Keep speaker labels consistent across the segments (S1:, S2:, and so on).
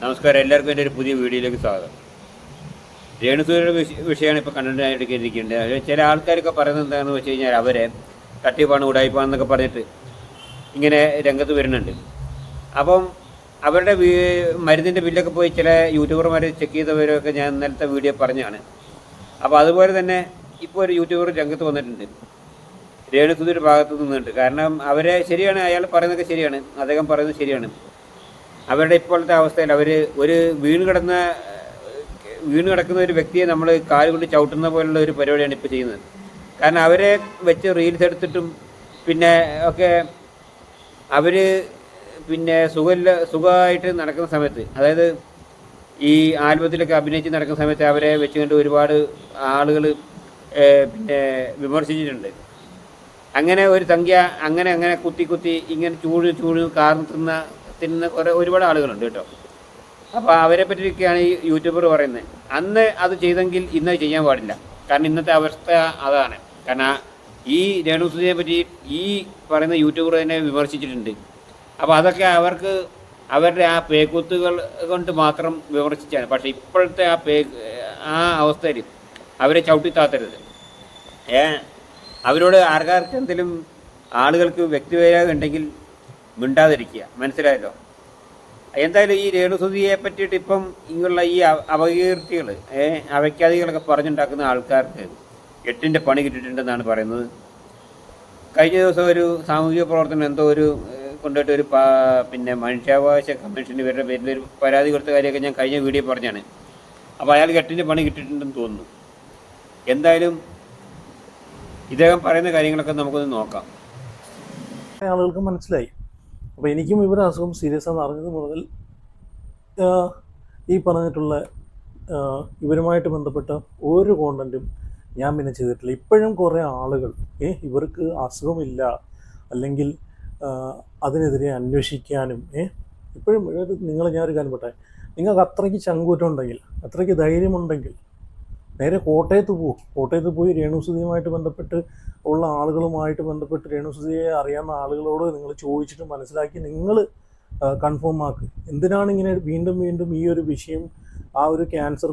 S1: നമസ്കാരം, എല്ലാവർക്കും എൻ്റെ ഒരു പുതിയ വീഡിയോയിലേക്ക് സ്വാഗതം. രേണുസുധിയുടെ വിഷയമാണ് ഇപ്പോൾ കണ്ടന്റായിട്ടിരിക്കുന്നത്. പക്ഷേ ചില ആൾക്കാരൊക്കെ പറയുന്നത് എന്താണെന്ന് വെച്ച് കഴിഞ്ഞാൽ അവരെ തട്ടിപ്പാണ് ഉടായിപ്പാണെന്നൊക്കെ പറഞ്ഞിട്ട് ഇങ്ങനെ രംഗത്ത് വരുന്നുണ്ട്. അപ്പം അവരുടെ മരുന്നിൻ്റെ ബില്ലൊക്കെ പോയി ചില യൂട്യൂബർമാർ ചെക്ക് ചെയ്തവരൊക്കെ ഞാൻ ഇന്നലത്തെ വീഡിയോ പറഞ്ഞാണ്. അപ്പോൾ അതുപോലെ തന്നെ ഇപ്പോൾ ഒരു യൂട്യൂബർ രംഗത്ത് വന്നിട്ടുണ്ട് രേണുസുധിയുടെ ഭാഗത്ത് നിന്നിട്ട്. കാരണം അവരെ ശരിയാണ്, അയാൾ പറയുന്നതൊക്കെ ശരിയാണ്, അദ്ദേഹം പറയുന്നത് ശരിയാണ്. അവരുടെ ഇപ്പോഴത്തെ അവസ്ഥയിൽ അവർ ഒരു വീണ് കിടക്കുന്ന ഒരു വ്യക്തിയെ നമ്മൾ കാല് കൊണ്ട് ചവിട്ടുന്ന പോലുള്ള ഒരു പരിപാടിയാണ് ഇപ്പോൾ ചെയ്യുന്നത്. കാരണം അവരെ വെച്ച് റീൽസ് എടുത്തിട്ടും പിന്നെ ഒക്കെ അവർ പിന്നെ സുഖമായിട്ട് നടക്കുന്ന സമയത്ത്, അതായത് ഈ ആൽബത്തിലൊക്കെ അഭിനയിച്ച് നടക്കുന്ന സമയത്ത് അവരെ വെച്ചുകൊണ്ട് ഒരുപാട് ആളുകൾ പിന്നെ വിമർശിച്ചിട്ടുണ്ട്. അങ്ങനെ ഒരു സംഖ്യ അങ്ങനെ കുത്തി ഇങ്ങനെ ചൂട് കാർന്ന് തിന്നുന്ന ഒരുപാട് ആളുകളുണ്ട് കേട്ടോ. അപ്പോൾ അവരെ പറ്റിയൊക്കെയാണ് ഈ യൂട്യൂബർ പറയുന്നത്. അന്ന് അത് ചെയ്തെങ്കിൽ ഇന്ന് ചെയ്യാൻ പാടില്ല. കാരണം ഇന്നത്തെ അവസ്ഥ അതാണ്. കാരണം ഈ രേണുസുധിയെ പറ്റി ഈ പറയുന്ന യൂട്യൂബർ തന്നെ വിമർശിച്ചിട്ടുണ്ട്. അപ്പോൾ അതൊക്കെ അവർക്ക് അവരുടെ ആ പേക്കൂത്തുകൾ കൊണ്ട് മാത്രം വിമർശിച്ചാണ്. പക്ഷേ ഇപ്പോഴത്തെ ആ അവസ്ഥയിൽ അവരെ ചവിട്ടിത്താത്തരുത്. അവരോട് ആർക്കെന്തെങ്കിലും ആളുകൾക്ക് വ്യക്തിവൈരാഗ്യം ഉണ്ടെങ്കിൽ മിണ്ടാതിരിക്കുക, മനസ്സിലായല്ലോ. എന്തായാലും ഈ രേണുസുധിയെ പറ്റിയിട്ട് ഇപ്പം ഇങ്ങനെയുള്ള ഈ അപകീർത്തികൾ അവയ്ക്കാദികളൊക്കെ പറഞ്ഞുണ്ടാക്കുന്ന ആൾക്കാർക്ക് 8ന്റെ പണി കിട്ടിയിട്ടുണ്ടെന്നാണ് പറയുന്നത്. കഴിഞ്ഞ ദിവസം ഒരു സാമൂഹിക പ്രവർത്തനം എന്തോ ഒരു കൊണ്ടുപോയിട്ട് ഒരു പിന്നെ മനുഷ്യാവകാശ കമ്മീഷന് ഇവരുടെ പേരിൽ ഒരു പരാതി കൊടുത്ത കാര്യമൊക്കെ ഞാൻ കഴിഞ്ഞ വീഡിയോ പറഞ്ഞാണ്. അപ്പോൾ അയാൾക്ക് 8ന്റെ പണി കിട്ടിയിട്ടുണ്ടെന്ന് തോന്നുന്നു. എന്തായാലും ഇദ്ദേഹം പറയുന്ന കാര്യങ്ങളൊക്കെ നമുക്കൊന്ന് നോക്കാം.
S2: ആളുകൾക്ക് മനസ്സിലായി. അപ്പോൾ എനിക്കും ഇവരുടെ അസുഖം സീരിയസ് ആണെന്ന് അറിഞ്ഞത് മുതൽ ഈ പറഞ്ഞിട്ടുള്ള ഇവരുമായിട്ട് ബന്ധപ്പെട്ട ഒരു കോണ്ടൻറ്റും ഞാൻ പിന്നെ ചെയ്തിട്ടില്ല. ഇപ്പോഴും കുറേ ആളുകൾ ഇവർക്ക് അസുഖമില്ല അല്ലെങ്കിൽ അതിനെതിരെ അന്വേഷിക്കാനും ഇപ്പോഴും ഞാനൊരു കാര്യം പറയട്ടെ, നിങ്ങൾക്ക് അത്രയ്ക്ക് ചങ്കൂറ്റമുണ്ടെങ്കിൽ, അത്രയ്ക്ക് ധൈര്യമുണ്ടെങ്കിൽ നേരെ കോട്ടയത്ത് പോയി രേണുസുധിയുമായിട്ട് ബന്ധപ്പെട്ട് ഉള്ള ആളുകളുമായിട്ട് ബന്ധപ്പെട്ട് രേണുസുധിയെ അറിയാവുന്ന ആളുകളോട് നിങ്ങൾ ചോദിച്ചിട്ട് മനസ്സിലാക്കി നിങ്ങൾ കൺഫേം ആക്കുക. എന്തിനാണ് ഇങ്ങനെ വീണ്ടും ഈ ഒരു വിഷയം, ആ ഒരു ക്യാൻസർ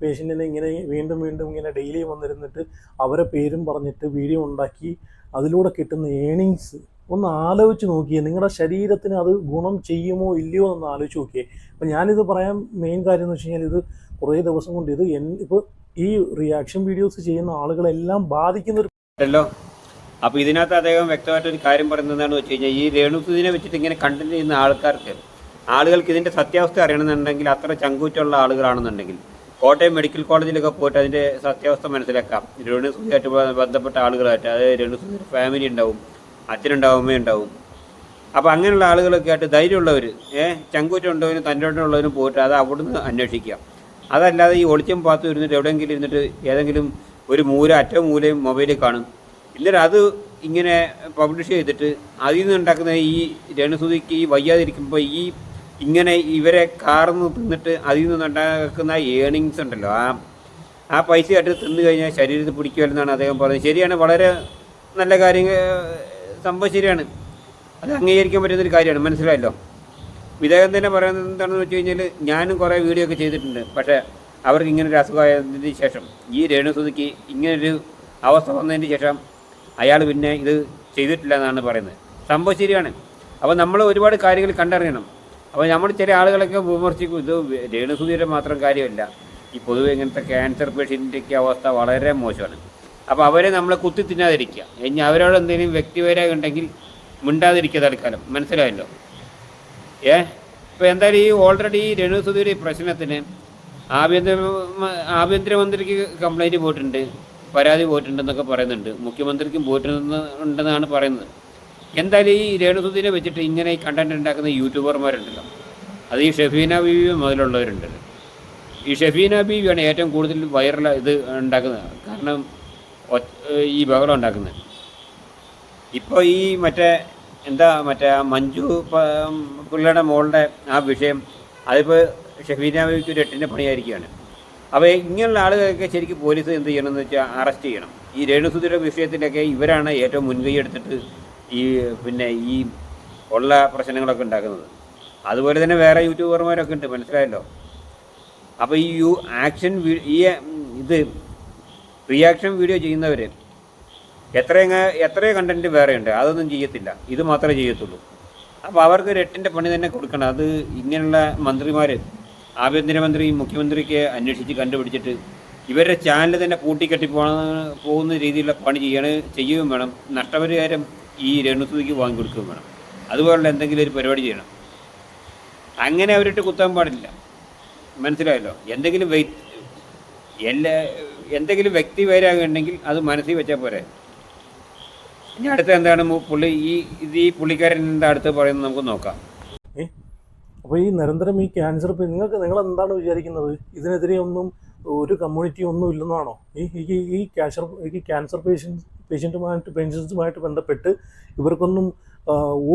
S2: പേഷ്യൻറ്റിനെ ഇങ്ങനെ വീണ്ടും ഇങ്ങനെ ഡെയിലി വന്നിരുന്നിട്ട് അവരെ പേരും പറഞ്ഞിട്ട് വീഡിയോ ഉണ്ടാക്കി അതിലൂടെ കിട്ടുന്ന ഏണിങ്സ് ഒന്ന് ആലോചിച്ച് നോക്കിയേ. നിങ്ങളുടെ ശരീരത്തിന് അത് ഗുണം ചെയ്യുമോ ഇല്ലയോ എന്ന് ആലോചിച്ച് നോക്കിയേ. അപ്പം ഞാനിത് പറയാൻ മെയിൻ കാര്യം എന്ന് വെച്ച് കഴിഞ്ഞാൽ, ഇത് കുറേ ദിവസം കൊണ്ട് ഇപ്പോൾ ഈ റിയാക്ഷൻ വീഡിയോസ് ചെയ്യുന്ന ആളുകളെല്ലാം ബാധിക്കുന്നല്ലോ.
S1: അപ്പോൾ ഇതിനകത്ത് അദ്ദേഹം വ്യക്തമായിട്ടൊരു കാര്യം പറയുന്നതെന്ന് വെച്ച് കഴിഞ്ഞാൽ, ഈ രേണുസുധിനെ വെച്ചിട്ട് ഇങ്ങനെ കണ്ടന്റ് ചെയ്യുന്ന ആളുകൾക്ക് ഇതിൻ്റെ സത്യാവസ്ഥ അറിയണമെന്നുണ്ടെങ്കിൽ, അത്ര ചങ്കൂറ്റുള്ള ആളുകളാണെന്നുണ്ടെങ്കിൽ കോട്ടയം മെഡിക്കൽ കോളേജിലൊക്കെ പോയിട്ട് അതിൻ്റെ സത്യാവസ്ഥ മനസ്സിലാക്കാം. രേണുസുധിയായിട്ട് ബന്ധപ്പെട്ട ആളുകളായിട്ട്, അതായത് രേണുസുധിയുടെ ഫാമിലി ഉണ്ടാവും, അച്ഛനുണ്ടാവും, അമ്മയുണ്ടാവും. അപ്പോൾ അങ്ങനെയുള്ള ആളുകളൊക്കെ ആയിട്ട് ധൈര്യമുള്ളവർ, ചങ്കൂറ്റുള്ളവരും തൻ്റെയുള്ളവരും പോയിട്ട് അത് അവിടുന്ന് അന്വേഷിക്കാം. അതല്ലാതെ ഈ ഒളിച്ചും പാത്തു ഇരുന്നിട്ട് എവിടെയെങ്കിലും ഇരുന്നിട്ട് ഏതെങ്കിലും ഒരു അറ്റവും മൂലയും മൊബൈലിൽ കാണും, എന്നിട്ട് അത് ഇങ്ങനെ പബ്ലിഷ് ചെയ്തിട്ട് അതിൽ നിന്ന് ഉണ്ടാക്കുന്ന ഈ രേണുസുധിക്ക് ഈ വയ്യാതിരിക്കുമ്പോൾ ഇങ്ങനെ ഇവരെ കാർന്ന് തിന്നിട്ട് അതിൽ നിന്നുണ്ടാക്കുന്ന ഏണിങ്സ് ഉണ്ടല്ലോ, ആ പൈസയായിട്ട് തിന്നു കഴിഞ്ഞാൽ ശരീരത്തിൽ പിടിക്കുമല്ലെന്നാണ് അദ്ദേഹം പറഞ്ഞത്. ശരിയാണ്, വളരെ നല്ല കാര്യങ്ങൾ, സംഭവം ശരിയാണ്, അത് അംഗീകരിക്കാൻ പറ്റുന്നൊരു കാര്യമാണ്, മനസ്സിലായല്ലോ. ഇദ്ദേഹം തന്നെ പറയുന്നത് എന്താണെന്ന് വെച്ച് കഴിഞ്ഞാൽ, ഞാനും കുറേ വീഡിയോ ഒക്കെ ചെയ്തിട്ടുണ്ട്. പക്ഷേ അവർക്ക് ഇങ്ങനൊരു അസുഖമായതിന് ശേഷം, ഈ രേണുസുധിക്ക് ഇങ്ങനൊരു അവസ്ഥ വന്നതിന് ശേഷം അയാൾ പിന്നെ ഇത് ചെയ്തിട്ടില്ല എന്നാണ് പറയുന്നത്. സംഭവം ശരിയാണ്. അപ്പോൾ നമ്മൾ ഒരുപാട് കാര്യങ്ങൾ കണ്ടറിയണം. അപ്പോൾ നമ്മൾ ചില ആളുകളൊക്കെ വിമർശിക്കും, ഇത് രേണുസുധിയുടെ മാത്രം കാര്യമല്ല, ഈ പൊതുവെ ഇങ്ങനത്തെ ക്യാൻസർ പേഷ്യൻ്റെയൊക്കെ അവസ്ഥ വളരെ മോശമാണ്. അപ്പോൾ അവരെ നമ്മൾ കുത്തി തിന്നാതിരിക്കുക. ഇനി അവരോട് എന്തെങ്കിലും വ്യക്തിപരമായി ഉണ്ടെങ്കിൽ മിണ്ടാതിരിക്കുക തൽക്കാലം, മനസ്സിലായല്ലോ. ഇപ്പോൾ എന്തായാലും ഈ ഓൾറെഡി രേണുസുധിയുടെ ഈ പ്രശ്നത്തിന് ആഭ്യന്തരമന്ത്രിക്ക് കംപ്ലൈൻറ്റ് പോയിട്ടുണ്ട്, പരാതി പോയിട്ടുണ്ടെന്നൊക്കെ പറയുന്നുണ്ട്, മുഖ്യമന്ത്രിക്കും പോയിട്ടുണ്ടെന്നാണ് പറയുന്നത്. എന്തായാലും ഈ രേണുസുധിനെ വെച്ചിട്ട് ഇങ്ങനെ ഈ കണ്ടന്റ് ഉണ്ടാക്കുന്ന യൂട്യൂബർമാരുണ്ടല്ലോ, അത് ഈ ഷെഫീന ബീവി മുതലുള്ളവരുണ്ടല്ലോ. ഈ ഷെഫീന ബീവിയാണ് ഏറ്റവും കൂടുതൽ വൈറൽ ഇത് ഉണ്ടാക്കുന്നത്. കാരണം ഈ ബഹളം ഉണ്ടാക്കുന്നത്. ഇപ്പോൾ ഈ മറ്റേ മഞ്ജു പിള്ളയുടെ മോളുടെ ആ വിഷയം, അതിപ്പോൾ ഷെഫീന ബീവിക്ക് ഒരു 8ന്റെ പണിയായിരിക്കുകയാണ്. അപ്പോൾ ഇങ്ങനെയുള്ള ആളുകളൊക്കെ ശരിക്കും പോലീസ് എന്ത് ചെയ്യണമെന്ന് വെച്ചാൽ അറസ്റ്റ് ചെയ്യണം. ഈ രേണുസുധിയുടെ വിഷയത്തിലൊക്കെ ഇവരാണ് ഏറ്റവും മുൻകൈ എടുത്തിട്ട് ഈ ഉള്ള പ്രശ്നങ്ങളൊക്കെ ഉണ്ടാക്കുന്നത്. അതുപോലെ തന്നെ വേറെ യൂട്യൂബർമാരൊക്കെ ഉണ്ട്, മനസ്സിലായല്ലോ. അപ്പോൾ ഈ ഇത് റിയാക്ഷൻ വീഡിയോ ചെയ്യുന്നവർ എത്രയോ കണ്ടൻറ്റ് വേറെയുണ്ട്, അതൊന്നും ചെയ്യത്തില്ല, ഇത് മാത്രമേ ചെയ്യത്തുള്ളൂ. അപ്പോൾ അവർക്ക് ഒരു 8ൻ്റെ പണി തന്നെ കൊടുക്കണം. അത് ഇങ്ങനെയുള്ള മന്ത്രിമാർ, ആഭ്യന്തരമന്ത്രി, മുഖ്യമന്ത്രിക്ക് അന്വേഷിച്ച് കണ്ടുപിടിച്ചിട്ട് ഇവരുടെ ചാനൽ തന്നെ പൂട്ടിക്കെട്ടി പോകുന്ന രീതിയിലുള്ള പണി ചെയ്യുകയും വേണം. നഷ്ടപരിഹാരം ഈ രേണുസുതിക്ക് വാങ്ങിക്കൊടുക്കുകയും വേണം. അതുപോലുള്ള എന്തെങ്കിലും ഒരു പരിപാടി ചെയ്യണം. അങ്ങനെ അവരിട്ട് കുത്താൻ പാടില്ല, മനസ്സിലായല്ലോ. എന്തെങ്കിലും വ്യക്തി പേരാകുന്നുണ്ടെങ്കിൽ അത് മനസ്സിൽ വെച്ചാൽ പോരെ. ഇനി അടുത്ത എന്താണ് ഈ പുള്ളിക്കാരൻ എന്താ അടുത്ത് പറയുന്നത് നമുക്ക് നോക്കാം.
S2: അപ്പോൾ ഈ നിരന്തരം ഈ ക്യാൻസർ, നിങ്ങൾ എന്താണ് വിചാരിക്കുന്നത്? ഇതിനെതിരെ ഒന്നും ഒരു കമ്മ്യൂണിറ്റി ഒന്നും ഇല്ലെന്നാണോ? ഈ ക്യാൻസർ പേഷ്യൻസുമായിട്ട് ബന്ധപ്പെട്ട് ഇവർക്കൊന്നും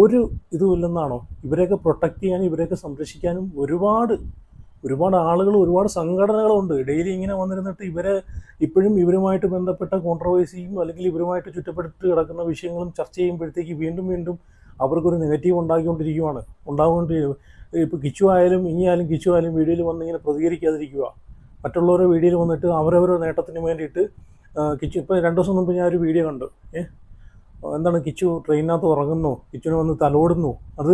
S2: ഒരു ഇതുമില്ലെന്നാണോ? ഇവരെയൊക്കെ പ്രൊട്ടക്റ്റ് ചെയ്യാനും ഇവരെയൊക്കെ സംരക്ഷിക്കാനും ഒരുപാട് ആളുകൾ, ഒരുപാട് സംഘടനകളുണ്ട്. ഡെയിലി ഇങ്ങനെ വന്നിരുന്നിട്ട് ഇപ്പോഴും ഇവരുമായിട്ട് ബന്ധപ്പെട്ട കോൺട്രവേഴ്സിയും അല്ലെങ്കിൽ ഇവരുമായിട്ട് ചുറ്റപ്പെട്ട് കിടക്കുന്ന വിഷയങ്ങളും ചർച്ച ചെയ്യുമ്പോഴത്തേക്ക് വീണ്ടും അവർക്കൊരു നെഗറ്റീവ് ഉണ്ടാക്കിക്കൊണ്ടിരിക്കുകയാണ്. ഇപ്പോൾ കിച്ചു ആയാലും വീഡിയോയിൽ വന്നിങ്ങനെ പ്രതികരിക്കാതിരിക്കുക, മറ്റുള്ളവരുടെ വീഡിയോയിൽ വന്നിട്ട് അവരവരുടെ നേട്ടത്തിന് വേണ്ടിയിട്ട് കിച്ചു. ഇപ്പോൾ 2 ദിവസം മുമ്പ് ഞാൻ ഒരു വീഡിയോ കണ്ടു. എന്താണ്, കിച്ചു ട്രെയിനിനകത്ത് ഉറങ്ങുന്നു, കിച്ചുവിനെ വന്ന് തലോടുന്നു. അത്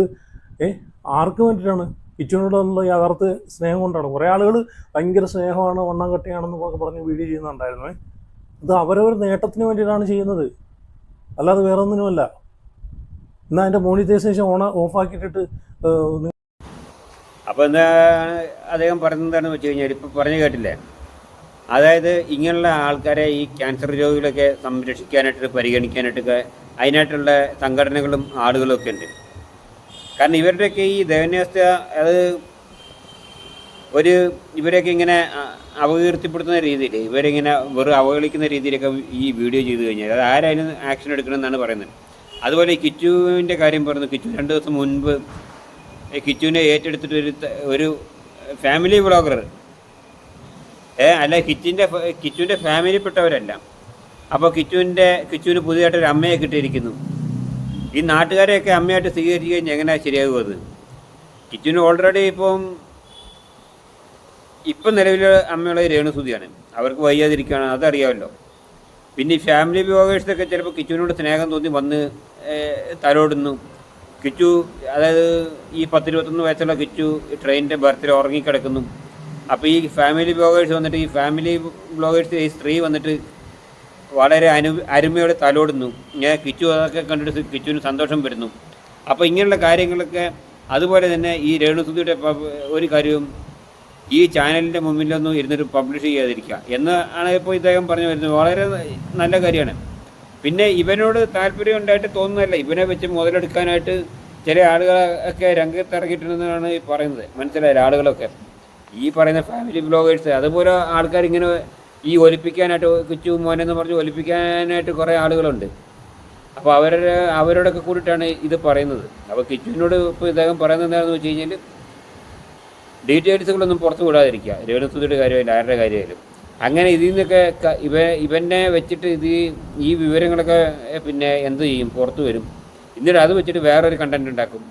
S2: ആർക്ക് വേണ്ടിയിട്ടാണ്? കിച്ചുവിനോടുള്ള യഥാർത്ഥ സ്നേഹം കൊണ്ടാണ്. കുറേ ആളുകൾ ഭയങ്കര സ്നേഹമാണ്, വണ്ണം കെട്ടിയാണെന്നൊക്കെ പറഞ്ഞ് വീഡിയോ ചെയ്യുന്നുണ്ടായിരുന്നു. ഇത് അവരവരുടെ നേട്ടത്തിന് വേണ്ടിയിട്ടാണ് ചെയ്യുന്നത്, അല്ലാതെ വേറെ ഒന്നിനുമല്ല. എന്നാൽ അതിൻ്റെ മോണിറ്റൈസേഷൻ ഓഫാക്കിയിട്ടിട്ട്.
S1: അപ്പോൾ എന്താണ് അദ്ദേഹം പറയുന്നതെന്ന് വെച്ച് കഴിഞ്ഞാൽ, ഇപ്പോൾ പറഞ്ഞു കേട്ടില്ലേ, അതായത് ഇങ്ങനെയുള്ള ആൾക്കാരെ, ഈ ക്യാൻസർ രോഗികളൊക്കെ സംരക്ഷിക്കാനായിട്ട്, പരിഗണിക്കാനായിട്ടൊക്കെ അതിനായിട്ടുള്ള സംഘടനകളും ആളുകളും ഒക്കെ ഉണ്ട്. കാരണം ഇവരുടെയൊക്കെ ഈ ദയനീയാവസ്ഥ, അത് ഇവരെയൊക്കെ ഇങ്ങനെ അപകീർത്തിപ്പെടുത്തുന്ന രീതിയിൽ, ഇവരിങ്ങനെ വെറും അവഹേളിക്കുന്ന രീതിയിലൊക്കെ ഈ വീഡിയോ ചെയ്തു കഴിഞ്ഞാൽ അത് ആരായാലും ആക്ഷൻ എടുക്കണമെന്നാണ് പറയുന്നത്. അതുപോലെ ഈ കിച്ചുവിൻ്റെ കാര്യം പറയുന്നു. കിച്ചു 2 ദിവസം മുൻപ് കിച്ചുവിനെ ഏറ്റെടുത്തിട്ട് ഒരു ഫാമിലി വ്ളോഗർ, അല്ല കിച്ചുവിൻ്റെ ഫാമിലിപ്പെട്ടവരല്ല. അപ്പോൾ കിച്ചുവിന് പുതിയതായിട്ടൊരു അമ്മയെ കിട്ടിയിരിക്കുന്നു. ഈ നാട്ടുകാരെയൊക്കെ അമ്മയായിട്ട് സ്വീകരിച്ചു കഴിഞ്ഞാൽ എങ്ങനെയാണ് ശരിയാകും? അത് കിച്ചുവിന് ഓൾറെഡി ഇപ്പം നിലവിൽ അമ്മയുള്ള രേണുസുതിയാണ്. അവർക്ക് വയ്യാതിരിക്കുകയാണ്, അതറിയാമല്ലോ. പിന്നെ ഈ ഫാമിലി വ്ളോഗേഴ്സൊക്കെ ചിലപ്പോൾ കിച്ചുവിനോട് സ്നേഹം തോന്നി വന്ന് തലോടുന്നു. കിച്ചു, അതായത് ഈ 10-21 വയസ്സുള്ള കിച്ചു ട്രെയിനിൻ്റെ ബർത്തിൽ ഉറങ്ങിക്കിടക്കുന്നു. അപ്പോൾ ഈ ഫാമിലി വ്ളോഗേഴ്സ് വന്നിട്ട്, ഈ സ്ത്രീ വന്നിട്ട് വളരെ അരുമയോടെ തലോടുന്നു. കിച്ചു അതൊക്കെ കണ്ടിട്ട് കിച്ചുവിന് സന്തോഷം വരുന്നു. അപ്പോൾ ഇങ്ങനെയുള്ള കാര്യങ്ങളൊക്കെ. അതുപോലെ തന്നെ ഈ രേണുസുതിയുടെ ഒരു കാര്യവും ഈ ചാനലിൻ്റെ മുമ്പിലൊന്നും ഇരുന്നിട്ട് പബ്ലിഷ് ചെയ്യാതിരിക്കുക എന്നാണ് ഇപ്പോൾ ഇദ്ദേഹം പറഞ്ഞു വരുന്നത്. വളരെ നല്ല കാര്യമാണ്. പിന്നെ ഇവനോട് താല്പര്യം ഉണ്ടായിട്ട് തോന്നുന്നതല്ല, ഇവനെ വെച്ച് മുതലെടുക്കാനായിട്ട് ചില ആളുകളൊക്കെ രംഗത്തിറങ്ങിയിട്ടുണ്ടെന്നാണ് ഈ പറയുന്നത്, മനസ്സിലായില്ല. ആളുകളൊക്കെ ഈ പറയുന്ന ഫാമിലി വ്ളോഗേഴ്സ്, അതുപോലെ ആൾക്കാർ ഇങ്ങനെ ഈ ഒലിപ്പിക്കാനായിട്ട്, കിച്ചു മോനെന്ന് പറഞ്ഞ് ഒലിപ്പിക്കാനായിട്ട് കുറേ ആളുകളുണ്ട്. അപ്പോൾ അവരോടൊക്കെ കൂടിയിട്ടാണ് ഇത് പറയുന്നത്. അപ്പോൾ കിച്ചുവിനോട് ഇപ്പോൾ ഇദ്ദേഹം പറയുന്നത് എന്താണെന്ന് വെച്ച് കഴിഞ്ഞാൽ, ഡീറ്റെയിൽസുകളൊന്നും പുറത്തു വിടാതിരിക്കുക. രേണുസുതിയുടെ കാര്യമായാലും ആരുടെ കാര്യമായാലും. അങ്ങനെ ഇതിൽ നിന്നൊക്കെ ഇവനെ വെച്ചിട്ട് ഈ വിവരങ്ങളൊക്കെ പിന്നെ എന്ത് ചെയ്യും, പുറത്തു വരും. എന്നിട്ട് അത് വെച്ചിട്ട് വേറൊരു കണ്ടൻറ് ഉണ്ടാക്കും.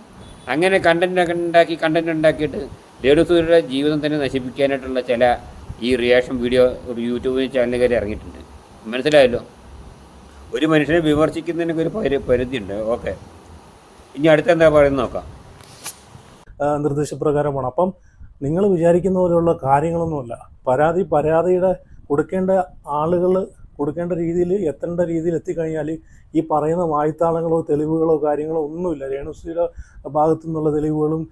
S1: അങ്ങനെ കണ്ടൻറ് ഉണ്ടാക്കിയിട്ട് രേണുസുതിയുടെ ജീവിതം തന്നെ നശിപ്പിക്കാനായിട്ടുള്ള ചില ഈ റിയാക്ഷൻ വീഡിയോ ഒരു യൂട്യൂബ് ചാനലുകാർ ഇറങ്ങിയിട്ടുണ്ട്, മനസ്സിലായല്ലോ. ഒരു മനുഷ്യനെ വിമർശിക്കുന്നതിനൊക്കെ ഒരു പരിധിയുണ്ട്. ഓക്കെ, ഇനി അടുത്തെന്താ പറയുന്നത് നോക്കാം.
S2: നിർദ്ദേശപ്രകാരമാണ്. അപ്പം നിങ്ങൾ വിചാരിക്കുന്ന പോലെയുള്ള കാര്യങ്ങളൊന്നുമല്ല. പരാതിയുടെ കൊടുക്കേണ്ട ആളുകൾ കൊടുക്കേണ്ട രീതിയിൽ, എത്തേണ്ട രീതിയിൽ എത്തിക്കഴിഞ്ഞാൽ ഈ പറയുന്ന വായ്ത്താളങ്ങളോ തെളിവുകളോ കാര്യങ്ങളോ ഒന്നുമില്ല. രേണുസുതിയുടെ ഭാഗത്തു നിന്നുള്ള തെളിവുകളും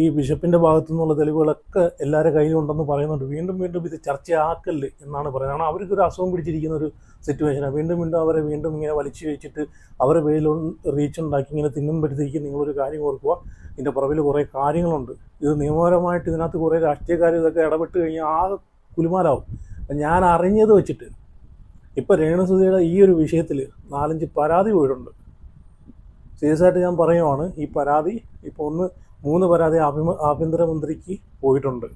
S2: ഈ ബിഷപ്പിൻ്റെ ഭാഗത്തു നിന്നുള്ള തെളിവുകളൊക്കെ എല്ലാവരുടെ കയ്യിലുണ്ടെന്ന് പറയുന്നുണ്ട്. വീണ്ടും ഇത് ചർച്ചയാക്കല്ല് എന്നാണ് പറയുന്നത്. കാരണം അവർക്കൊരു അസുഖം പിടിച്ചിരിക്കുന്ന ഒരു സിറ്റുവേഷനാണ്. വീണ്ടും അവരെ ഇങ്ങനെ വലിച്ചു വെച്ചിട്ട് അവരെ പേരിൽ റീച്ച് ഉണ്ടാക്കി ഇങ്ങനെ തിന്നുമ്പോഴത്തേക്ക് നിങ്ങളൊരു കാര്യം ഓർക്കുക, ഇതിൻ്റെ പുറകിൽ കുറേ കാര്യങ്ങളുണ്ട്. ഇത് നിയമപരമായിട്ട് ഇതിനകത്ത് കുറേ രാഷ്ട്രീയക്കാർ ഇതൊക്കെ ഇടപെട്ട് കഴിഞ്ഞാൽ ആകെ കുലുമാലാവും. ഞാൻ അറിഞ്ഞത് വെച്ചിട്ട് ഇപ്പോൾ രേണുസുതിയുടെ ഈ ഒരു വിഷയത്തിൽ 4-5 പരാതി പോയിട്ടുണ്ട്. സീരിയസ് ആയിട്ട് ഞാൻ പറയുവാണ്. ഈ പരാതി ഇപ്പോൾ 3 പരാതി ആഭ്യന്തരമന്ത്രിക്ക് പോയിട്ടുണ്ട്,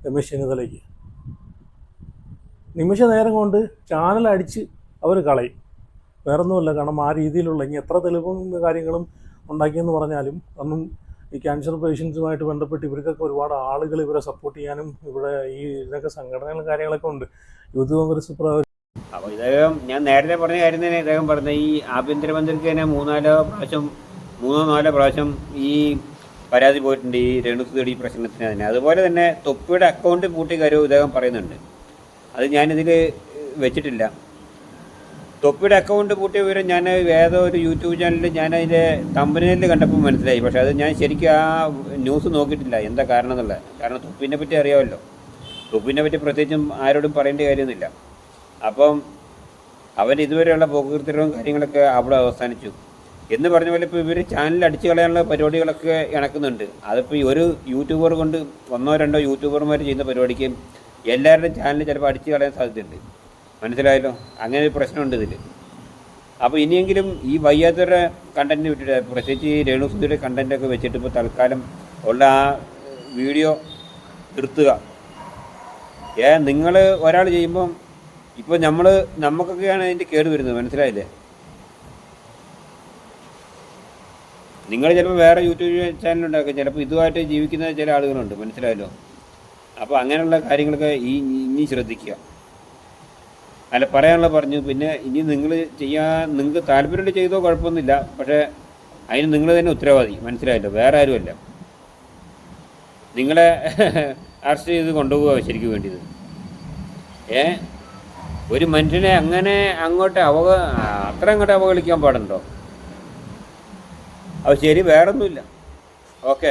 S2: രമേശ് ചെന്നിത്തലയ്ക്ക്. നിമിഷ നേരം കൊണ്ട് ചാനൽ അടിച്ച് അവർ കളയും. വേറൊന്നുമല്ല. കാരണം ആ രീതിയിലുള്ള ഇനി എത്ര തെളിവും കാര്യങ്ങളും ഉണ്ടാക്കിയെന്ന് പറഞ്ഞാലും ഒന്നും ഈ ക്യാൻസർ പേഷ്യൻസുമായിട്ട് ബന്ധപ്പെട്ട് ഇവർക്കൊക്കെ ഒരുപാട് ആളുകൾ ഇവരെ സപ്പോർട്ട് ചെയ്യാനും ഇവിടെ ഈ ഇതിനൊക്കെ സംഘടനകളും കാര്യങ്ങളൊക്കെ ഉണ്ട്. യൂത്ത് കോൺഗ്രസ്
S1: അപ്പോൾ ഇദ്ദേഹം ഞാൻ നേരത്തെ പറഞ്ഞ കാര്യം തന്നെ ഇദ്ദേഹം പറഞ്ഞ ഈ ആഭ്യന്തരമന്ത്രിക്ക് തന്നെ മൂന്നോ നാലോ പ്രാവശ്യം ഈ പരാതി പോയിട്ടുണ്ട് ഈ രേണുസുതി പ്രശ്നത്തിന് തന്നെ. അതുപോലെ തന്നെ തൊപ്പിയുടെ അക്കൗണ്ട് പൂട്ടിയ കാര്യവും ഇദ്ദേഹം പറയുന്നുണ്ട്. അത് ഞാനിതിൽ വെച്ചിട്ടില്ല. തൊപ്പിയുടെ അക്കൗണ്ട് പൂട്ടിയ വിവരം ഞാൻ ഏതോ ഒരു യൂട്യൂബ് ചാനലിൽ ഞാനതിൻ്റെ തമ്പനയിൽ കണ്ടപ്പോൾ മനസ്സിലായി. പക്ഷേ അത് ഞാൻ ശരിക്കും ആ ന്യൂസ് നോക്കിയിട്ടില്ല എന്താ കാരണം എന്നുള്ളത്. കാരണം തൊപ്പിനെ പറ്റി അറിയാമല്ലോ. തൊപ്പിനെ പറ്റി പ്രത്യേകിച്ചും ആരോടും പറയേണ്ട കാര്യമൊന്നുമില്ല. അപ്പം അവൻ ഇതുവരെയുള്ള പോക്കുവൃത്തികളും കാര്യങ്ങളൊക്കെ അവിടെ അവസാനിച്ചു എന്ന് പറഞ്ഞ പോലെ ഇപ്പോൾ ഇവർ ചാനൽ അടിച്ചു കളയാനുള്ള പരിപാടികളൊക്കെ ഇണക്കുന്നുണ്ട്. അതിപ്പോൾ ഈ ഒരു യൂട്യൂബർ കൊണ്ട് 1-2 യൂട്യൂബർമാർ ചെയ്യുന്ന പരിപാടിക്ക് എല്ലാവരുടെയും ചാനൽ ചിലപ്പോൾ അടിച്ചു കളയാൻ സാധ്യതയുണ്ട്. മനസ്സിലായല്ലോ? അങ്ങനെ ഒരു പ്രശ്നമുണ്ട് ഇതിൽ. അപ്പോൾ ഇനിയെങ്കിലും ഈ വയ്യാത്തവരുടെ കണ്ടൻറ്റ് വിട്ടിട്ട് പ്രത്യേകിച്ച് ഈ രേണുസുതിയുടെ കണ്ടൻറ്റൊക്കെ വെച്ചിട്ട് ഇപ്പോൾ തൽക്കാലം ഉള്ള ആ വീഡിയോ നിർത്തുക. നിങ്ങൾ ഒരാൾ ചെയ്യുമ്പം ഇപ്പോൾ നമുക്കൊക്കെയാണ് അതിൻ്റെ കേട് വരുന്നത്. മനസ്സിലായില്ലേ? നിങ്ങൾ ചിലപ്പോൾ വേറെ യൂട്യൂബ് ചാനലുണ്ടാക്കുക, ചിലപ്പോൾ ഇതുമായിട്ട് ജീവിക്കുന്ന ചില ആളുകളുണ്ട്. മനസ്സിലായല്ലോ? അപ്പോൾ അങ്ങനെയുള്ള കാര്യങ്ങളൊക്കെ ഇനി ശ്രദ്ധിക്കുക. അല്ല, പറയാനുള്ള പറഞ്ഞു. പിന്നെ ഇനി നിങ്ങൾക്ക് താല്പര്യമുണ്ട് ചെയ്തോ കുഴപ്പമൊന്നുമില്ല. പക്ഷേ അതിന് നിങ്ങൾ തന്നെ ഉത്തരവാദി. മനസ്സിലായല്ലോ? വേറെ ആരുമല്ല. നിങ്ങളെ അറസ്റ്റ് ചെയ്ത് കൊണ്ടുപോവുക ശരിക്കും വേണ്ടിയത്. ഒരു മനുഷ്യനെ അങ്ങനെ അങ്ങോട്ട് അത്ര അങ്ങോട്ട് അവഗണിക്കാൻ പാടുണ്ടോ? അത് ശരി, വേറൊന്നുമില്ല. ഓക്കെ.